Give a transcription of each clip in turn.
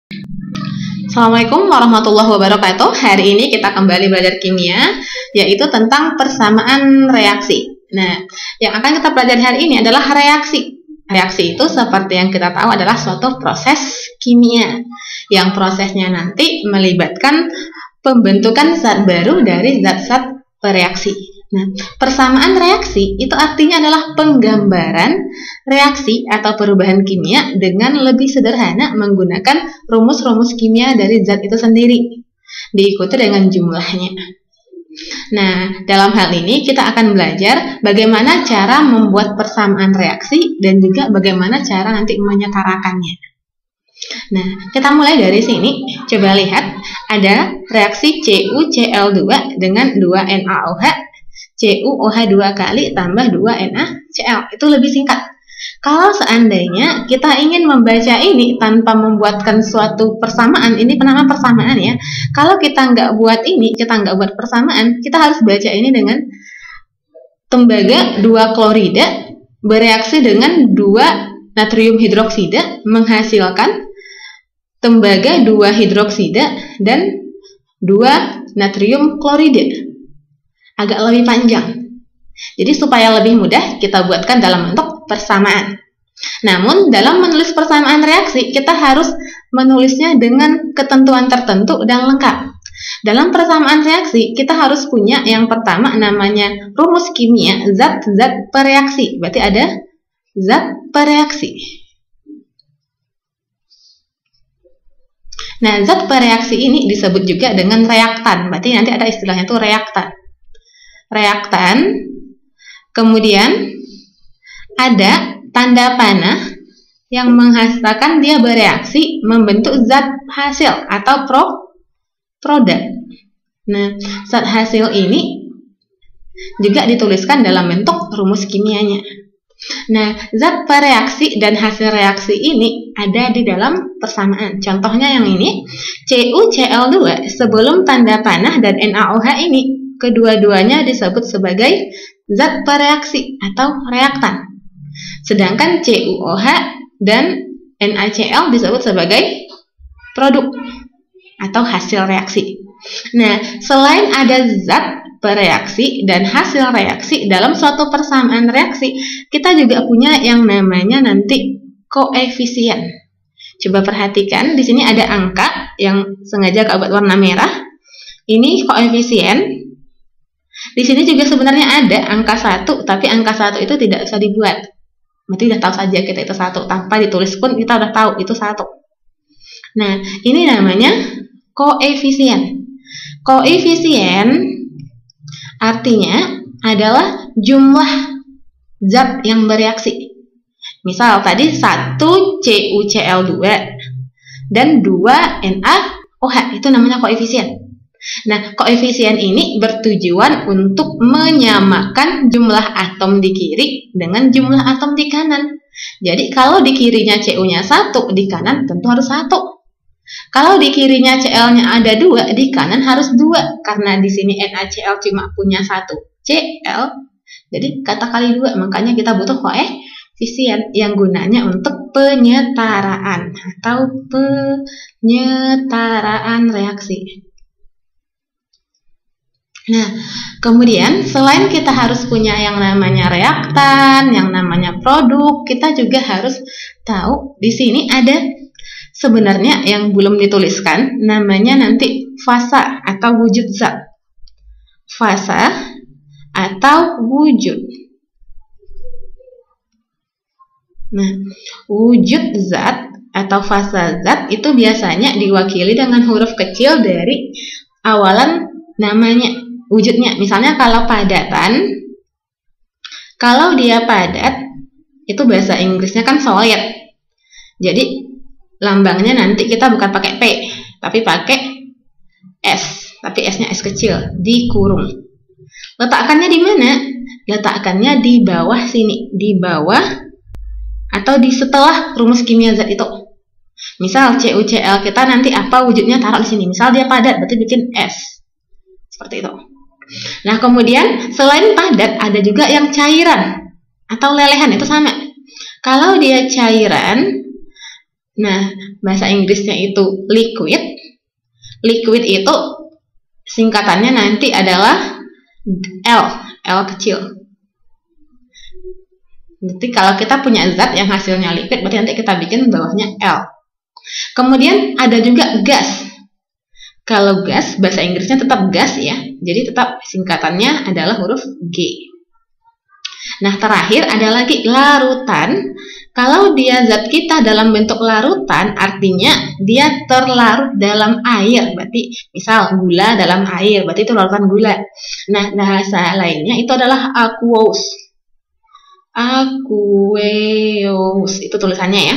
Assalamualaikum warahmatullahi wabarakatuh. Hari ini kita kembali belajar kimia, yaitu tentang persamaan reaksi. Nah, yang akan kita pelajari hari ini adalah reaksi. Reaksi itu seperti yang kita tahu adalah suatu proses kimia, yang prosesnya nanti melibatkan pembentukan zat baru dari zat-zat bereaksi. Nah, persamaan reaksi itu artinya adalah penggambaran reaksi atau perubahan kimia dengan lebih sederhana menggunakan rumus-rumus kimia dari zat itu sendiri, diikuti dengan jumlahnya. Nah, dalam hal ini kita akan belajar bagaimana cara membuat persamaan reaksi dan juga bagaimana cara nanti menyetarakannya. Nah, kita mulai dari sini. Coba lihat, ada reaksi CuCl2 dengan 2NaOH, CuOH2 kali tambah 2NaCl. Itu lebih singkat. Kalau seandainya kita ingin membaca ini tanpa membuatkan suatu persamaan, ini penama persamaan ya. Kalau kita nggak buat ini, kita nggak buat persamaan, kita harus baca ini dengan tembaga 2 klorida bereaksi dengan 2 natrium hidroksida menghasilkan tembaga 2 hidroksida dan 2 natrium klorida. Agak lebih panjang. Jadi supaya lebih mudah kita buatkan dalam bentuk persamaan. Namun dalam menulis persamaan reaksi kita harus menulisnya dengan ketentuan tertentu dan lengkap. Dalam persamaan reaksi kita harus punya yang pertama namanya rumus kimia zat-zat bereaksi. Berarti ada zat bereaksi. Nah, zat bereaksi ini disebut juga dengan reaktan. Berarti nanti ada istilahnya tuh reaktan. Reaktan, kemudian ada tanda panah yang menghasilkan dia bereaksi membentuk zat hasil atau produk. Nah, zat hasil ini juga dituliskan dalam bentuk rumus kimianya. Nah, zat bereaksi dan hasil reaksi ini ada di dalam persamaan. Contohnya yang ini, CuCl2 sebelum tanda panah dan NaOH ini kedua-duanya disebut sebagai zat bereaksi atau reaktan. Sedangkan CuOH dan NaCl disebut sebagai produk atau hasil reaksi. Nah, selain ada zat bereaksi dan hasil reaksi dalam suatu persamaan reaksi, kita juga punya yang namanya nanti koefisien. Coba perhatikan, di sini ada angka yang sengaja Kak buat warna merah. Ini koefisien. Di sini juga sebenarnya ada angka 1, tapi angka 1 itu tidak bisa dibuat. Berarti udah tahu saja kita itu 1, tanpa ditulis pun kita udah tahu itu 1. Nah, ini namanya koefisien. Koefisien artinya adalah jumlah zat yang bereaksi. Misal tadi 1 CuCl2 dan 2 NaOH, itu namanya koefisien. Nah, koefisien ini bertujuan untuk menyamakan jumlah atom di kiri dengan jumlah atom di kanan. Jadi, kalau di kirinya Cu-nya 1, di kanan tentu harus 1. Kalau di kirinya Cl-nya ada 2, di kanan harus 2. Karena di sini NaCl cuma punya 1 Cl, jadi kata kali 2. Makanya kita butuh koefisien yang gunanya untuk penyetaraan atau penyetaraan reaksi. Nah, kemudian selain kita harus punya yang namanya reaktan, yang namanya produk, kita juga harus tahu di sini ada sebenarnya yang belum dituliskan, namanya nanti fasa atau wujud zat. Fasa atau wujud. Nah, wujud zat atau fasa zat itu biasanya diwakili dengan huruf kecil dari awalan namanya. Wujudnya, misalnya kalau padatan, kalau dia padat, itu bahasa Inggrisnya kan solid. Jadi, lambangnya nanti kita bukan pakai P, tapi pakai S. Tapi S-nya S kecil, dikurung. Letakkannya di mana? Letakkannya di bawah sini, di bawah atau di setelah rumus kimia zat itu. Misal CuCl kita nanti apa wujudnya taruh di sini. Misal dia padat, berarti bikin S. Seperti itu. Nah, kemudian selain padat ada juga yang cairan atau lelehan, itu sama. Kalau dia cairan, Nah, bahasa Inggrisnya itu liquid. Liquid itu singkatannya nanti adalah L kecil. Berarti kalau kita punya zat yang hasilnya liquid, berarti nanti kita bikin bawahnya L. Kemudian ada juga gas. Kalau gas, bahasa Inggrisnya tetap gas ya. Jadi tetap singkatannya adalah huruf G. Nah, terakhir ada lagi larutan. Kalau dia zat kita dalam bentuk larutan, artinya dia terlarut dalam air. Berarti misal gula dalam air, berarti itu larutan gula. Nah, bahasa lainnya itu adalah aqueous. Aqueous itu tulisannya ya.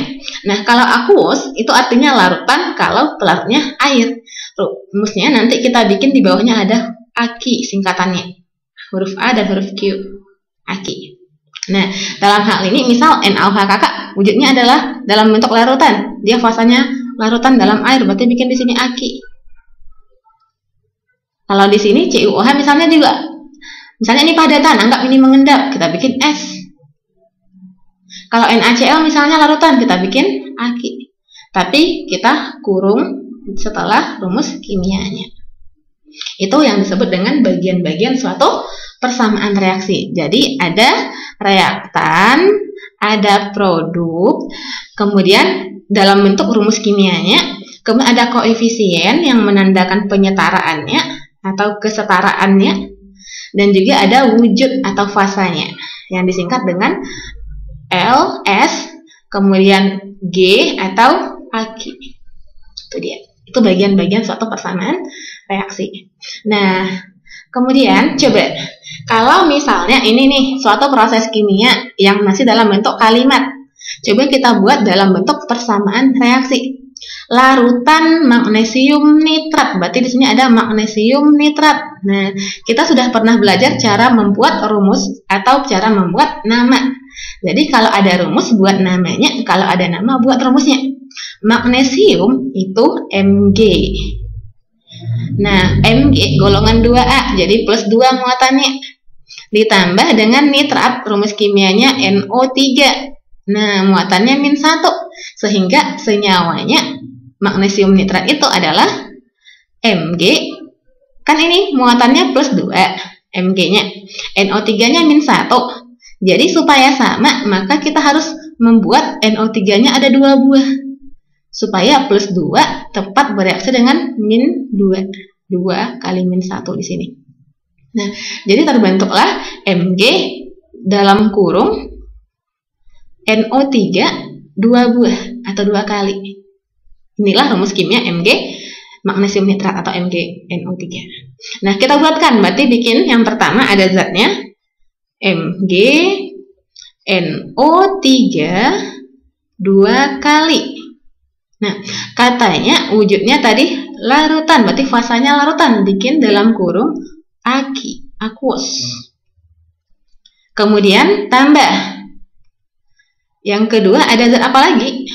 Nah, kalau aqueous itu artinya larutan kalau pelarutnya air. Rumusnya nanti kita bikin di bawahnya ada AKI singkatannya. Huruf A dan huruf Q. AKI. Nah, dalam hal ini misal NaOH wujudnya adalah dalam bentuk larutan. Dia fasanya larutan dalam air, berarti bikin di sini AKI. Kalau di sini CuOH misalnya juga. Misalnya ini padatan, anggap ini mengendap, kita bikin S. Kalau NaCl misalnya larutan, kita bikin AKI. Tapi kita kurung setelah rumus kimianya. Itu yang disebut dengan bagian-bagian suatu persamaan reaksi. Jadi ada reaktan, ada produk, kemudian dalam bentuk rumus kimianya, kemudian ada koefisien yang menandakan penyetaraannya atau kesetaraannya, dan juga ada wujud atau fasanya yang disingkat dengan L, S, kemudian G atau AKI. Itu dia. Itu bagian-bagian suatu persamaan reaksi. Nah, kemudian coba kalau misalnya ini nih suatu proses kimia yang masih dalam bentuk kalimat, coba kita buat dalam bentuk persamaan reaksi. Larutan magnesium nitrat, berarti di sini ada magnesium nitrat. Nah, kita sudah pernah belajar cara membuat rumus atau cara membuat nama. Jadi kalau ada rumus buat namanya, kalau ada nama buat rumusnya. Magnesium itu Mg. Nah, Mg golongan 2A, jadi plus 2 muatannya. Ditambah dengan nitrat, rumus kimianya NO3. Nah, muatannya -1. Sehingga senyawanya magnesium nitrat itu adalah Mg. Kan ini muatannya plus 2, Mg-nya. NO3-nya -1. Jadi supaya sama, maka kita harus membuat NO3-nya ada 2 buah. Supaya plus 2 tepat bereaksi dengan -2. 2 kali -1 di sini. Nah, jadi terbentuklah Mg dalam kurung NO3 2 buah atau 2 kali. Inilah rumus kimia Mg magnesium nitrat atau Mg NO3. Nah, kita buatkan, berarti bikin yang pertama ada zatnya Mg NO3 2 kali. Nah, katanya wujudnya tadi larutan, berarti fasanya larutan, bikin dalam kurung AKI, aqueous. Kemudian tambah. Yang kedua ada zat apa lagi?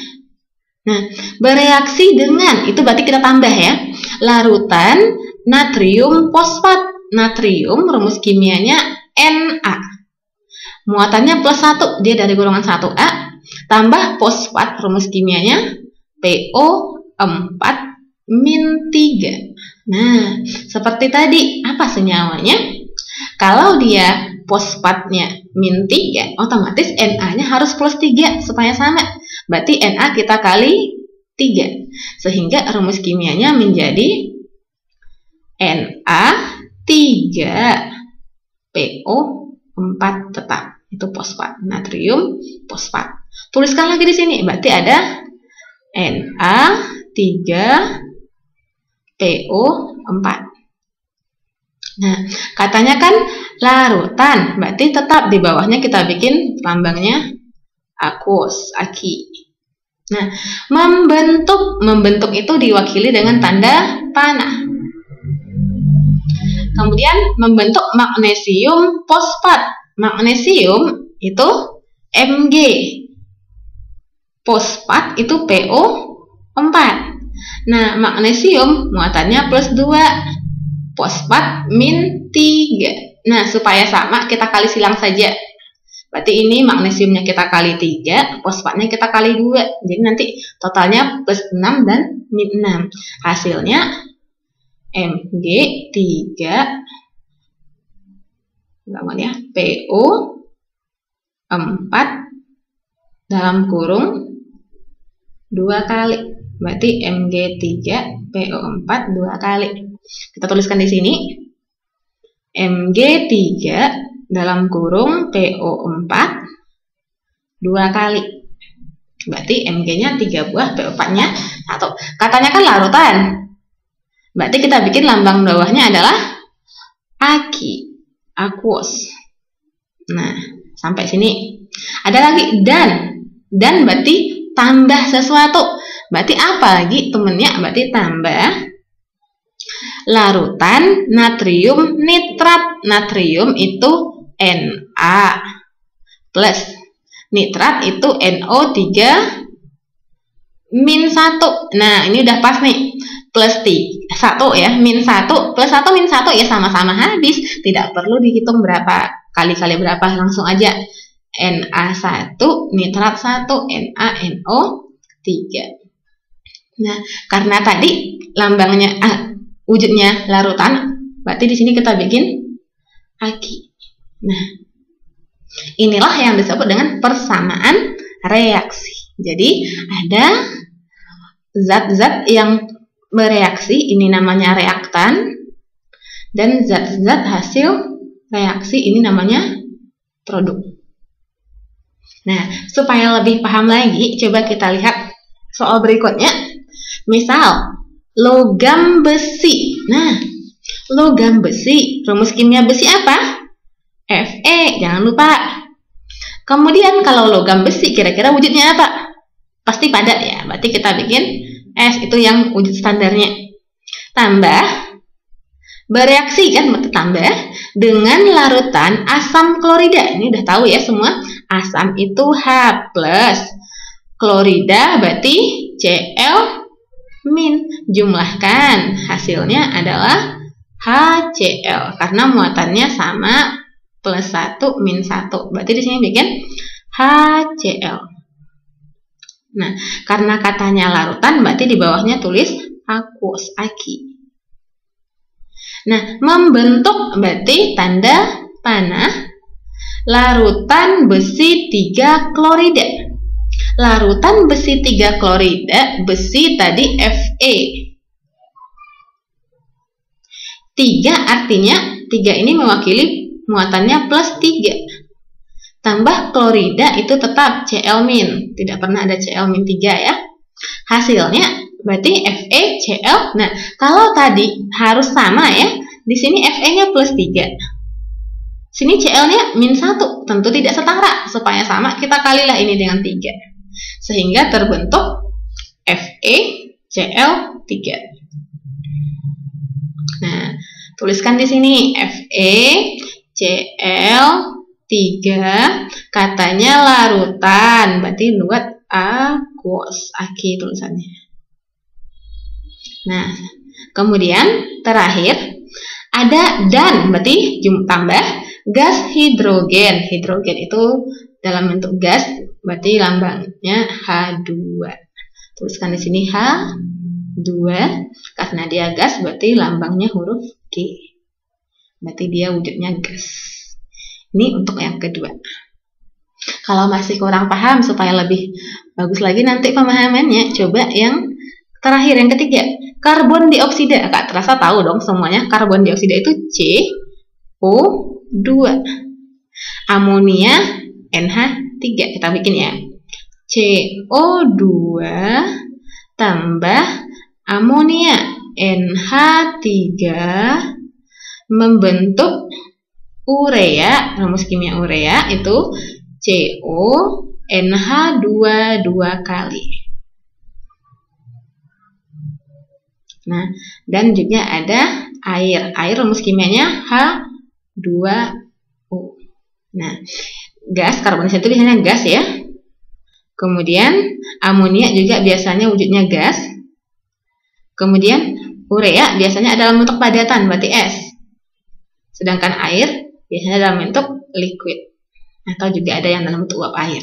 Nah, bereaksi dengan, itu berarti kita tambah ya, larutan natrium fosfat. Natrium rumus kimianya Na. Muatannya plus 1, dia dari golongan 1A. Tambah fosfat, rumus kimianya PO4-3. Nah, seperti tadi, apa senyawanya? Kalau dia fosfatnya -3, otomatis Na-nya harus plus 3 supaya sama. Berarti Na kita kali 3. Sehingga rumus kimianya menjadi Na3PO4 tetap. Itu fosfat, natrium fosfat. Tuliskan lagi di sini, berarti ada Na3PO4. Nah, katanya kan larutan, berarti tetap di bawahnya kita bikin lambangnya aqueous, AKI. Nah, membentuk itu diwakili dengan tanda panah. Kemudian membentuk magnesium fosfat. Magnesium itu Mg. Fosfat itu PO4. Nah, magnesium muatannya plus 2. Fosfat -3. Nah, supaya sama kita kali silang saja. Berarti ini magnesiumnya kita kali 3, fosfatnya kita kali 2. Jadi nanti totalnya plus 6 dan min 6. Hasilnya Mg3 ya, PO4 dalam kurung 2 kali. Berarti Mg3 PO4 2 kali. Kita tuliskan di sini Mg3 dalam kurung PO4 2 kali. Berarti Mg-nya 3 buah, PO4-nya 1. Katanya kan larutan. Berarti kita bikin lambang bawahnya adalah Aq, aqueous. Nah, sampai sini. Ada lagi dan. Dan berarti tambah sesuatu. Berarti apa lagi temennya? Berarti tambah larutan natrium nitrat. Natrium itu Na plus nitrat itu NO3 min 1. Nah, ini udah pas nih. Plus 1 ya, min 1 plus 1 min 1 ya sama-sama habis. Tidak perlu dihitung berapa kali-kali berapa, langsung aja. Na1, nitrat 1, NaNO3. Nah, karena tadi lambangnya wujudnya larutan, berarti di sini kita bikin Aq. Nah, inilah yang disebut dengan persamaan reaksi. Jadi ada zat-zat yang bereaksi, ini namanya reaktan, dan zat-zat hasil reaksi ini namanya produk. Nah, supaya lebih paham lagi, coba kita lihat soal berikutnya. Misal, logam besi. Nah, logam besi, rumus kimia besi apa? Fe, jangan lupa. Kemudian kalau logam besi, kira-kira wujudnya apa? Pasti padat ya, berarti kita bikin S, itu yang wujud standarnya. Tambah, bereaksi kan, tambah dengan larutan asam klorida. Ini udah tahu ya semua. Asam itu H+, klorida berarti Cl-. Jumlahkan, hasilnya adalah HCl karena muatannya sama, plus 1 min 1. Berarti di sini bikin HCl. Nah, karena katanya larutan, berarti di bawahnya tulis aqueous, Aq. Nah, membentuk berarti tanda panah larutan besi 3 klorida. Larutan besi 3 klorida, besi tadi Fe. 3 artinya 3 ini mewakili muatannya plus 3. Tambah klorida itu tetap Cl-, tidak pernah ada Cl-3 ya. Hasilnya berarti FeCl. Nah, kalau tadi harus sama ya, di sini Fe-nya plus 3. Sini Cl-nya min 1, tentu tidak setara. Supaya sama, kita kalilah ini dengan 3. Sehingga terbentuk FeCl3. Nah, tuliskan di sini FeCl3 katanya larutan, berarti buat aqueous, Aq tulisannya. Nah, kemudian terakhir ada dan, berarti tambah gas hidrogen. Hidrogen itu dalam bentuk gas, berarti lambangnya H2. Tuliskan di sini H2 karena dia gas, berarti lambangnya huruf G. Berarti dia wujudnya gas. Ini untuk yang kedua. Kalau masih kurang paham, supaya lebih bagus lagi nanti pemahamannya, coba yang terakhir, yang ketiga. Karbon dioksida. Kak terasa tahu dong semuanya. Karbon dioksida itu CO2. Amonia NH3. Kita bikin ya. CO2 tambah amonia NH3 membentuk urea. Rumus kimia urea itu CONH2 2 kali. Nah, dan juga ada air. Air rumus kimianya H2O. Nah, gas, karbon dioksida itu biasanya gas ya. Kemudian amonia juga biasanya wujudnya gas. Kemudian urea biasanya dalam bentuk padatan, berarti S. Sedangkan air biasanya dalam bentuk liquid. atau juga ada yang dalam bentuk uap air.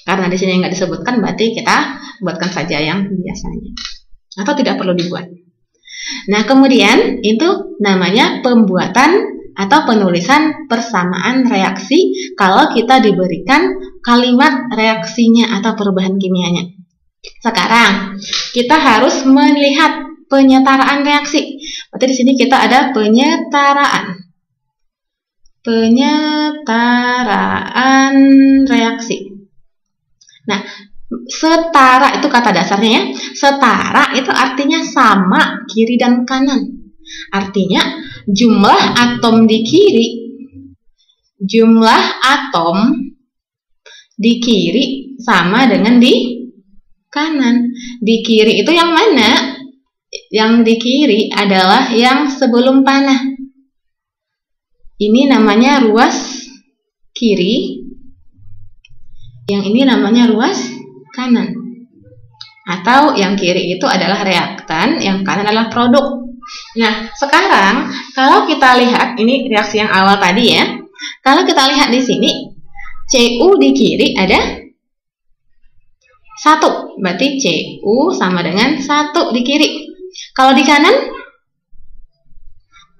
Karena di sini nggak disebutkan, berarti kita buatkan saja yang biasanya, atau tidak perlu dibuat. Nah, kemudian itu namanya pembuatan atau penulisan persamaan reaksi kalau kita diberikan kalimat reaksinya atau perubahan kimianya. Sekarang kita harus melihat penyetaraan reaksi. Berarti di sini kita ada penyetaraan. Penyetaraan reaksi. Nah, setara itu kata dasarnya ya. Setara itu artinya sama kiri dan kanan. Artinya jumlah atom di kiri, jumlah atom di kiri sama dengan di kanan. Di kiri itu yang mana? Yang di kiri adalah yang sebelum panah. Ini namanya ruas kiri. Yang ini namanya ruas kanan. Atau yang kiri itu adalah reaktan, yang kanan adalah produk. Nah, sekarang kalau kita lihat, ini reaksi yang awal tadi ya. Kalau kita lihat di sini, Cu di kiri ada 1. Berarti Cu sama dengan 1 di kiri. Kalau di kanan,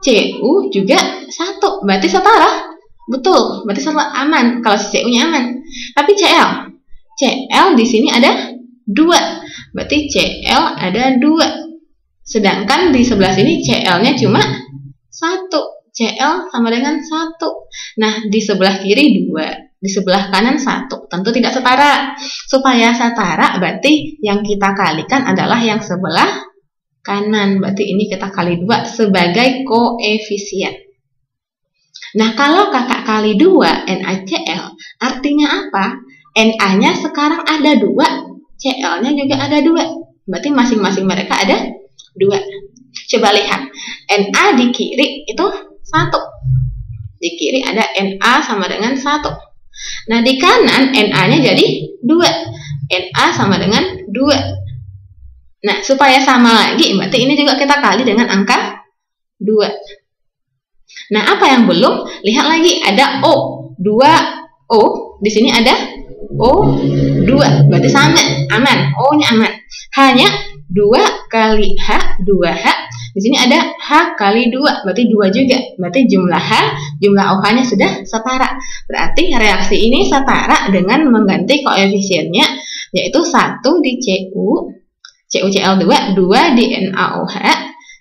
Cu juga 1. Berarti setara. Betul, berarti setara, aman. Kalau Cu-nya aman. Tapi Cl di sini ada 2. Berarti Cl ada 2. Sedangkan di sebelah sini Cl-nya cuma 1. Cl sama dengan 1. Nah, di sebelah kiri 2, di sebelah kanan 1. Tentu tidak setara. Supaya setara, berarti yang kita kalikan adalah yang sebelah kanan. Berarti ini kita kali 2 sebagai koefisien. Nah, kalau kakak kali 2 NaCl, artinya apa? Na-nya sekarang ada 2, Cl-nya juga ada 2. Berarti masing-masing mereka ada 2. Coba lihat, Na di kiri itu 1. Di kiri ada Na sama dengan 1. Nah, di kanan Na-nya jadi 2. Na sama dengan 2. Nah, supaya sama lagi, berarti ini juga kita kali dengan angka 2. Nah, apa yang belum? Lihat lagi, ada O. 2O. Di sini ada O2. Berarti sama, aman. O-nya aman. Hanya 2 kali H, 2H. Di sini ada H kali 2, berarti 2 juga. Berarti jumlah H, jumlah OH-nya sudah setara. Berarti reaksi ini setara dengan mengganti koefisiennya, yaitu 1 di CuCl2, 2 di NaOH,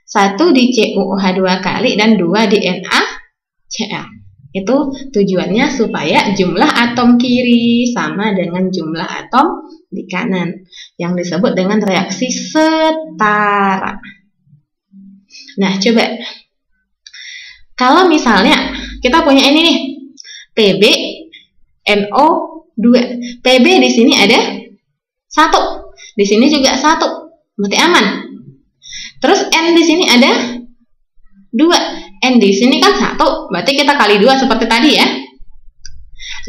1 di CuOH 2 kali, dan 2 di NaCl. Itu tujuannya supaya jumlah atom kiri sama dengan jumlah atom di kanan, yang disebut dengan reaksi setara. Nah, coba kalau misalnya kita punya ini nih, PbNO2. Pb di sini ada 1, di sini juga 1, berarti aman. Terus N di sini ada 2. N di sini kan 1, berarti kita kali 2 seperti tadi ya.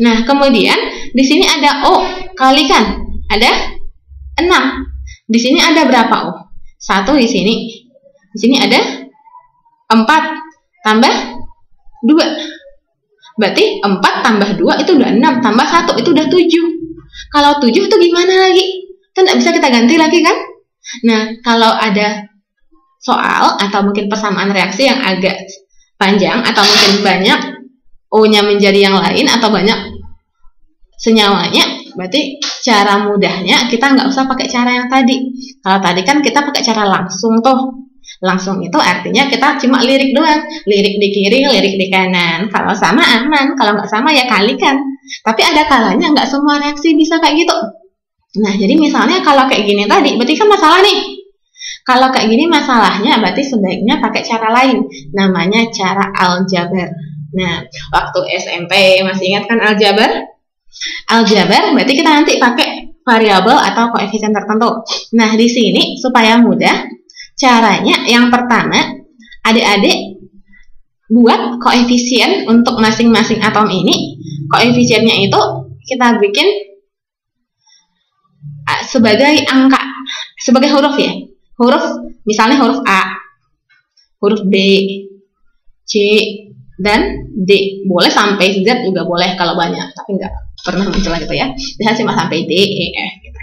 Nah, kemudian di sini ada O, kalikan, ada 6. Di sini ada berapa O? 1 di sini. Di sini ada 4 tambah 2. Berarti 4 tambah 2 itu udah 6, tambah 1 itu udah 7. Kalau 7 itu gimana lagi? Kan tidak bisa kita ganti lagi kan? Nah, kalau ada soal atau mungkin persamaan reaksi yang agak panjang atau mungkin banyak O-nya menjadi yang lain atau banyak senyawanya, berarti cara mudahnya kita nggak usah pakai cara yang tadi. Kalau tadi kan kita pakai cara langsung tuh. Langsung itu artinya kita cuma lirik doang, lirik di kiri, lirik di kanan. Kalau sama aman, kalau nggak sama ya kalikan. Tapi ada kalanya nggak semua reaksi bisa kayak gitu. Nah, jadi misalnya kalau kayak gini tadi, berarti kan masalah nih. Kalau kayak gini masalahnya, berarti sebaiknya pakai cara lain, namanya cara aljabar. Nah, waktu SMP masih ingat kan aljabar? Aljabar berarti kita nanti pakai variabel atau koefisien tertentu. Nah, di sini supaya mudah, caranya yang pertama, adik-adik buat koefisien untuk masing-masing atom ini. Koefisiennya itu kita bikin sebagai angka, sebagai huruf ya. Huruf, misalnya huruf A, huruf B, C, dan D. Boleh sampai Z juga boleh kalau banyak, tapi nggak pernah muncul gitu ya. Bisa cuma sampai D, E, F. Gitu.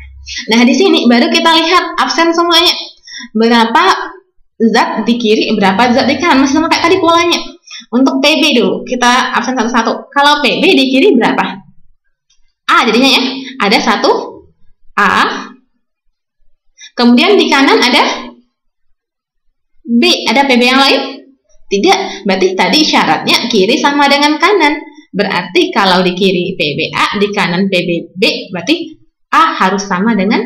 Nah, di sini baru kita lihat absen semuanya. Berapa zat di kiri, berapa zat di kanan. Masih sama kayak tadi polanya. Untuk PB dulu, kita absen satu-satu. Kalau PB di kiri berapa? A jadinya ya. Ada 1 A. Kemudian di kanan ada B. Ada PB yang lain? Tidak. Berarti tadi syaratnya kiri sama dengan kanan. Berarti kalau di kiri PB A, di kanan PB B, berarti A harus sama dengan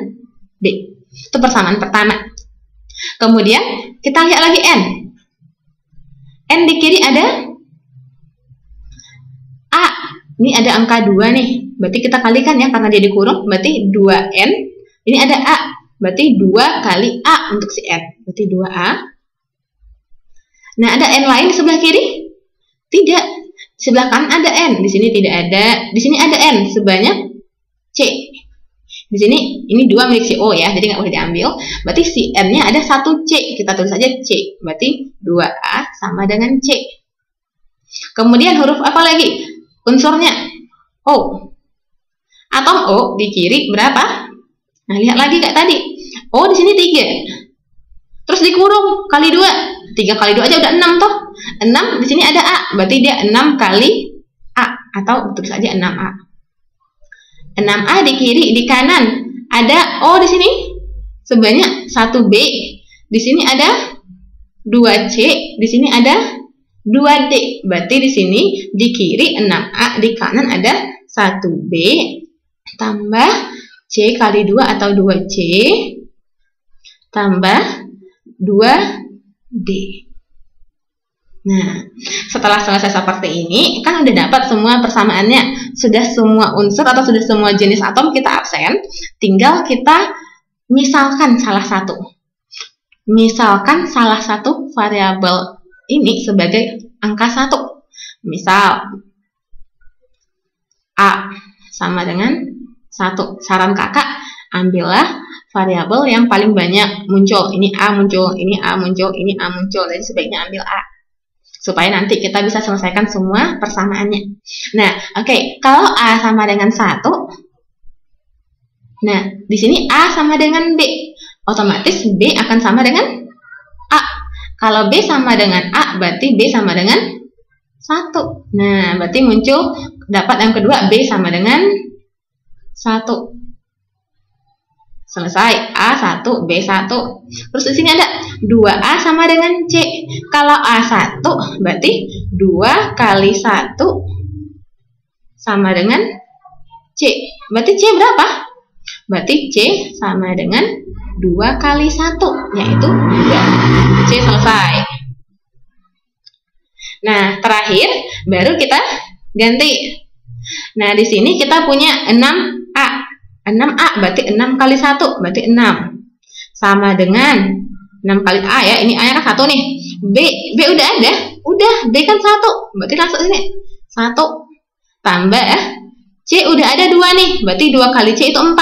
B. Itu persamaan pertama. Kemudian kita lihat lagi N. N di kiri ada A. Ini ada angka 2 nih. Berarti kita kalikan ya, karena dia dikurung. Berarti 2N. Ini ada A. Berarti 2 kali A untuk si N. Berarti 2A. Nah, ada N lain di sebelah kiri? Tidak. Sebelah kanan ada N. Di sini tidak ada. Di sini ada N sebanyak C. Di sini ini 2 milik si O ya, jadi nggak boleh diambil. Berarti si N-nya ada 1C. Kita tulis saja C. Berarti 2A sama dengan C. Kemudian huruf apa lagi? Unsurnya O. Atom O di kiri berapa? Nah, lihat lagi kayak tadi. O di sini 3. Terus dikurung kali 2. 3 kali 2 aja udah 6 toh. 6 di sini ada A. Berarti dia 6 kali A. Atau tulis saja 6A. 6A di kiri, di kanan ada O di sini sebanyak 1B. Di sini ada 2C, di sini ada 2D. Berarti di sini di kiri 6A, di kanan ada 1B tambah C kali 2 atau 2C tambah 2D. Nah, setelah selesai seperti ini, kan udah dapat semua persamaannya. Sudah semua unsur atau sudah semua jenis atom kita absen. Tinggal kita misalkan salah satu. Misalkan salah satu variabel ini sebagai angka 1. Misal A sama dengan 1. Saran kakak, ambillah variabel yang paling banyak muncul. Ini A muncul, ini A muncul, ini A muncul. Jadi sebaiknya ambil A. Supaya nanti kita bisa selesaikan semua persamaannya. Nah, oke. Kalau A sama dengan 1, nah, di sini A sama dengan B. Otomatis B akan sama dengan A. Kalau B sama dengan A, berarti B sama dengan 1. Nah, berarti muncul dapat yang kedua, B sama dengan 1. Selesai. A1, B1. Terus di sini ada 2A sama dengan C. Kalau A1 berarti 2 kali 1 sama dengan C. Berarti C berapa? Berarti C sama dengan 2 kali 1, yaitu 2. C selesai. Nah, terakhir baru kita ganti. Nah, di sini kita punya 6A. 6A berarti 6 kali 1 berarti 6. Sama dengan 6 kali A ya. Ini A-nya kan 1 nih. B udah ada. Udah, B kan 1. Berarti langsung sini. 1 tambah C udah ada 2 nih. Berarti 2 kali C itu 4.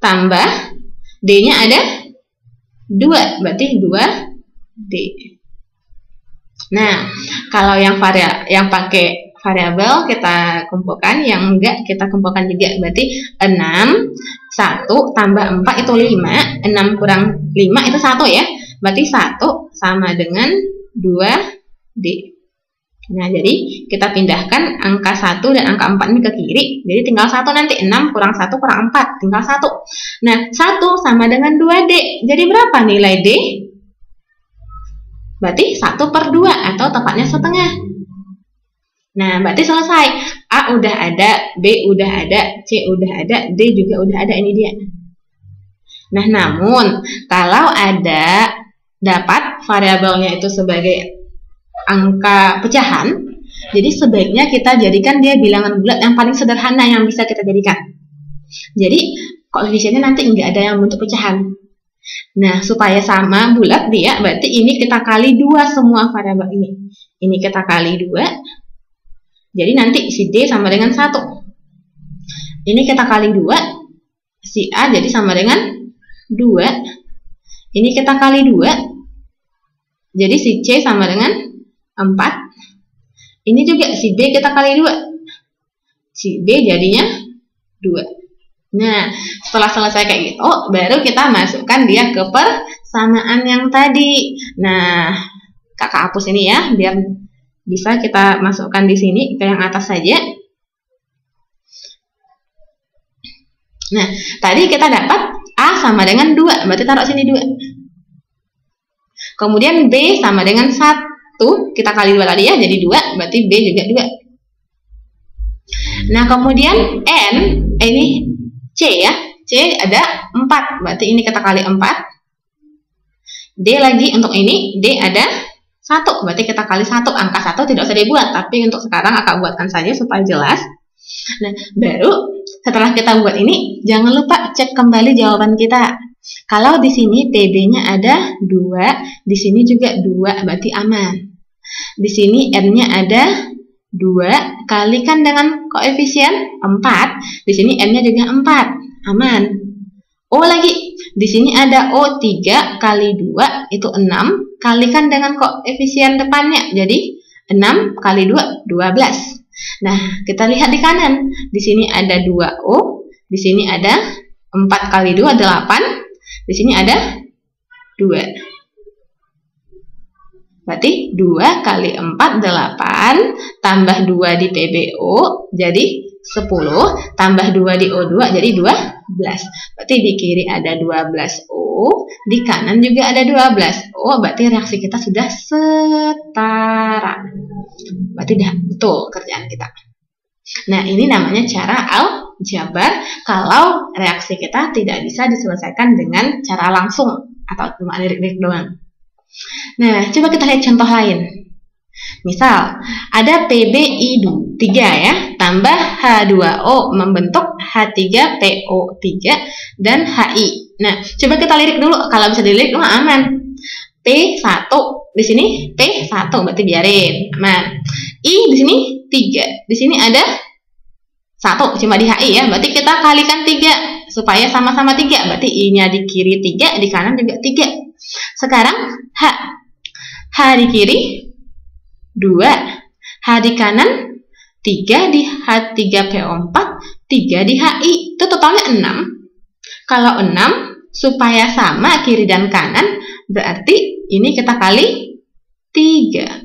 Tambah D-nya ada 2. Berarti 2D. Nah, kalau yang pakai variabel kita kumpulkan, yang enggak kita kumpulkan juga. Berarti 6, 1 tambah 4 itu 5, 6 kurang 5 itu 1 ya. Berarti 1 sama dengan 2D. Nah, jadi kita pindahkan angka 1 dan angka 4 ini ke kiri. Jadi tinggal 1 nanti. 6 kurang 1 kurang 4, tinggal 1. Nah, 1 sama dengan 2D. Jadi berapa nilai D? Berarti 1/2 atau tepatnya setengah. Nah, berarti selesai. A udah ada, B udah ada, C udah ada, D juga udah ada. Ini dia. Nah, namun kalau ada dapat variabelnya itu sebagai angka pecahan, jadi sebaiknya kita jadikan dia bilangan bulat yang paling sederhana yang bisa kita jadikan. Jadi koefisiennya nanti nggak ada yang bentuk pecahan. Nah, supaya sama bulat dia, berarti ini kita kali 2 semua variabel ini. Ini kita kali 2. Jadi nanti si D sama dengan 1. Ini kita kali 2. Si A jadi sama dengan 2. Ini kita kali 2. Jadi si C sama dengan 4. Ini juga si B kita kali 2. Si B jadinya 2. Nah, setelah selesai kayak gitu, baru kita masukkan dia ke persamaan yang tadi. Nah, kakak hapus ini ya, biar bisa kita masukkan di sini ke yang atas saja. Nah, tadi kita dapat A sama dengan 2, berarti taruh sini 2. Kemudian B sama dengan 1, kita kali 2 tadi ya, jadi 2, berarti B juga 2. Nah, kemudian N, ini C ya, C ada 4, berarti ini kita kali 4. D lagi untuk ini, D ada 1, berarti kita kali 1, angka 1 tidak usah dibuat, tapi untuk sekarang kakak buatkan saja supaya jelas. Nah, baru setelah kita buat ini, jangan lupa cek kembali jawaban kita. Kalau di sini PB-nya ada 2, di sini juga 2, berarti aman. Di sini N-nya ada 2, kalikan dengan koefisien 4, di sini N-nya juga 4, aman. O lagi, di sini ada O 3 kali 2, itu 6, kalikan dengan koefisien depannya, jadi 6 kali 2, 12. Nah, kita lihat di kanan. Di sini ada 2O, di sini ada 4 kali 2, 8. Di sini ada 2. Berarti 2 kali 4, 8, tambah 2 di PBO, jadi 10, tambah 2 di O2, jadi 12. Berarti di kiri ada 12O, di kanan juga ada 12O, berarti reaksi kita sudah setara. Berarti dah betul kerjaan kita. Nah, ini namanya cara aljabar kalau reaksi kita tidak bisa diselesaikan dengan cara langsung atau cuma lirik-lirik doang. Nah, coba kita lihat contoh lain. Misal, ada PbI3 ya, tambah H2O membentuk H3PO3 dan HI. Nah, coba kita lirik dulu. Kalau bisa dilirik, aman. P1, di sini P1, berarti biarin, aman. I di sini 3, di sini ada 1, cuma di HI ya, berarti kita kalikan 3, supaya sama-sama 3, berarti I-nya di kiri 3, di kanan juga 3. Sekarang H di kiri 2, H di kanan 3 di H3PO4, 3 di HI, itu totalnya 6. Kalau 6, supaya sama kiri dan kanan, berarti ini kita kali 3.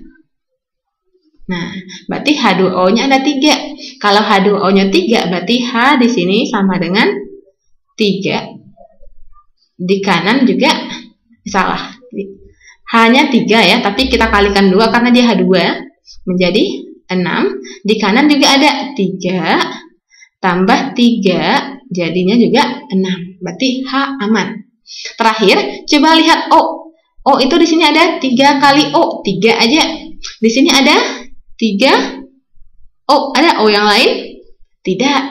Nah, berarti H2O-nya ada 3. Kalau H2O-nya 3, berarti H di sini sama dengan 3. Di kanan juga salah. H-nya 3 ya, tapi kita kalikan 2 karena dia H2, menjadi 6. Di kanan juga ada 3, tambah 3, jadinya juga 6. Berarti H aman. Terakhir, coba lihat O. O itu di sini ada 3 kali O, 3 aja. Di sini ada 3 O, ada O yang lain? Tidak.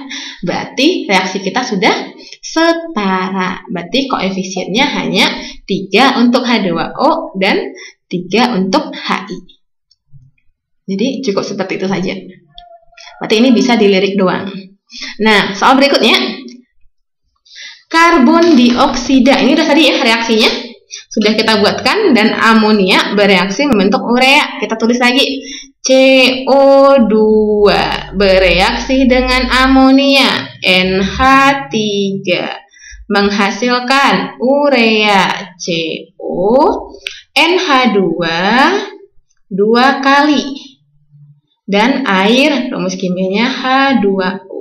Berarti reaksi kita sudah setara. Berarti koefisiennya hanya 3 untuk H2O dan 3 untuk HI. Jadi cukup seperti itu saja. Berarti ini bisa dilirik doang. Nah, soal berikutnya. Karbon dioksida. Ini udah tadi ya reaksinya. Sudah kita buatkan dan amonia bereaksi membentuk urea. Kita tulis lagi. CO2 bereaksi dengan amonia NH3 menghasilkan urea CO NH2 2 kali dan air, rumus kimianya H2O.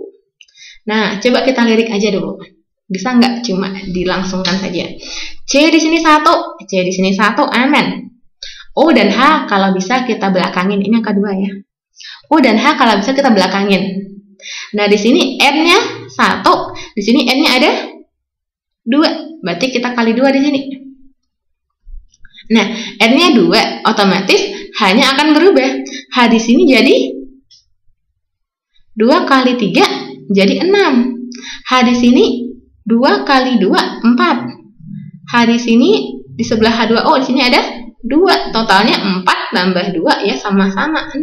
Nah, coba kita lirik aja dulu. Bisa nggak cuma dilangsungkan saja? C di sini 1, C di sini 1, aman. O dan H kalau bisa kita belakangin. Ini angka 2 ya. O dan H kalau bisa kita belakangin. Nah, di sini N-nya 1, di sini N-nya ada 2. Berarti kita kali 2 di sini. Nah, N-nya 2, otomatis H-nya akan berubah. H di sini jadi 2 kali 3 jadi 6. H di sini 2 kali 2 4. H di sini di sebelah H2O di sini ada 2, totalnya 4 tambah 2 ya sama-sama 6.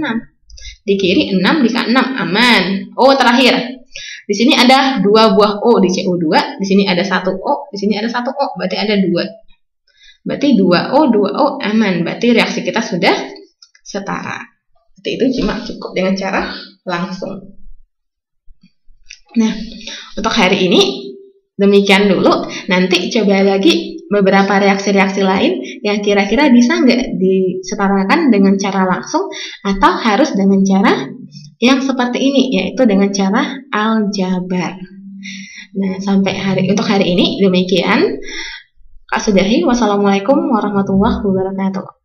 Di kiri 6 di kanan 6, aman. O terakhir. Di sini ada 2 buah O di CO2, di sini ada 1 O, di sini ada 1 O, berarti ada 2. Berarti 2O, 2O aman. Berarti reaksi kita sudah setara. itu cuma cukup dengan cara langsung. Nah, untuk hari ini demikian dulu. Nanti coba lagi beberapa reaksi-reaksi lain yang kira-kira bisa nggak disetarakan dengan cara langsung atau harus dengan cara yang seperti ini, yaitu dengan cara aljabar. Nah, untuk hari ini demikian. Kak sudahi. Wassalamualaikum warahmatullahi wabarakatuh.